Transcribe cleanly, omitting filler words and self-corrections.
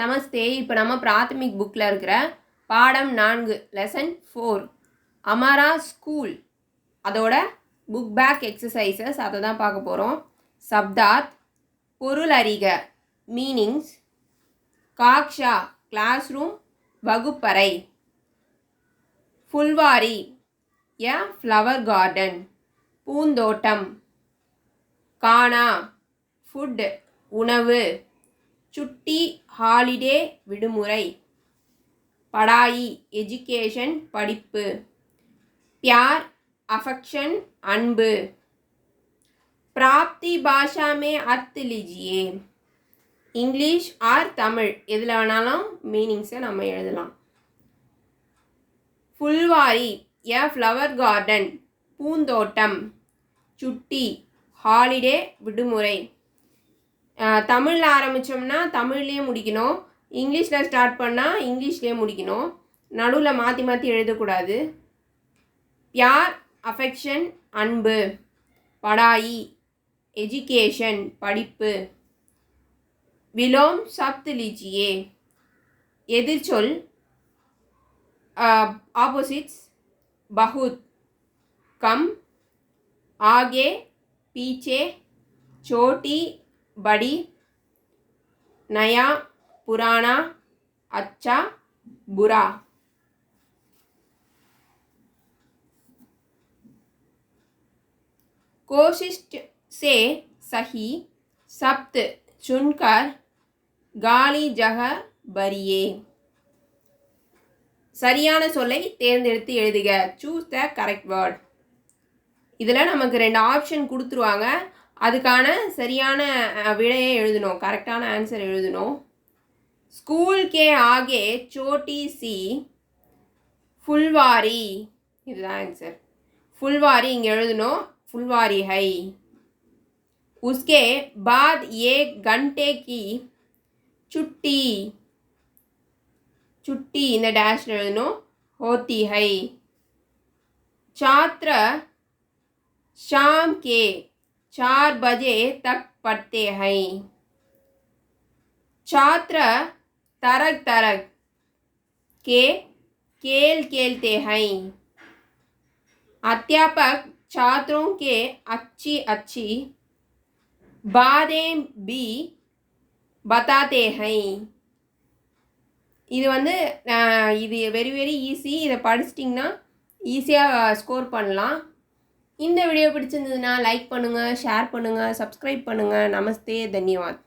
நமஸ்தே. இப்போ நம்ம பிராத்தமிக் புக்கில் இருக்கிற பாடம் 4 லெசன் 4 அமாரா ஸ்கூல் அதோட புக் பேக் எக்ஸசைசஸ் அதை தான் பார்க்க போகிறோம். சப்தார்த், பொருள் அறிக மீனிங்ஸ், காக்ஷா கிளாஸ் ரூம் வகுப்பறை, ஃபுல்வாரி எ ஃப்ளவர் கார்டன் பூந்தோட்டம், கானா ஃபுட் உணவு, சுட்டி ஹாலிடே விடுமுறை, படாயி எஜுகேஷன் படிப்பு, प्यार अफेक्शन अன்பு, प्राप्ति भाषा में अर्थ लीजिए इंग्लिश और தமிழ் எதில் வேணாலும் மீனிங்ஸை நம்ம எழுதலாம். ஃபுல்வாரி எ ஃப்ளவர் கார்டன் பூந்தோட்டம், சுட்டி ஹாலிடே விடுமுறை. தமிழில் ஆரம்பித்தோம்னா தமிழ்லேயே முடிக்கணும், இங்கிலீஷில் ஸ்டார்ட் பண்ணால் இங்கிலீஷ்லேயே முடிக்கணும், நடுவில் மாற்றி மாற்றி எழுதக்கூடாது. प्यार अफेक्शन அன்பு, படாயி எஜுகேஷன் படிப்பு, விலோம் சப்த் लीजिए எதிர்ச்சொல் ஆப்போசிட்ஸ் बहुत, कम, आगे पीछे, छोटी बड़ी, नया पुराना, अच्छा बुरा. कोशिश से सही शब्द चुनकर गाली जगह भरिए சரியான சொல்லை தேர்ந்தெடுத்து எழுதுக. Choose the correct word. இதில் நமக்கு 2 ஆப்ஷன் கொடுத்துருவாங்க, அதுக்கான சரியான விடையை எழுதணும், கரெக்டான ஆன்சர் எழுதணும். School K Aake Chhoti C Phulwari, இதுதான் ஆன்சர். ஃபுல்வாரி இங்கே எழுதணும், फुलवारी है. उसके बाद 1 घंटे की छुट्टी, छुट्टी इन डैश எழுதணும், होती है. छात्र शाम के 4 बजे तक पढ़ते हैं. छात्र तरह तरह के खेल खेलते हैं. अध्यापक छात्रों के अच्छी अच्छी बातें भी बताते हैं. இது இது வெரி வெரி ஈஸி. இதை படிச்சிட்டிங்கன்னா ஈஸியாக ஸ்கோர் பண்ணலாம். இந்த வீடியோ பிடிச்சிருந்ததுன்னா லைக் பண்ணுங்கள், ஷேர் பண்ணுங்கள், சப்ஸ்கிரைப் பண்ணுங்கள். நமஸ்தே, தன்யவாத்.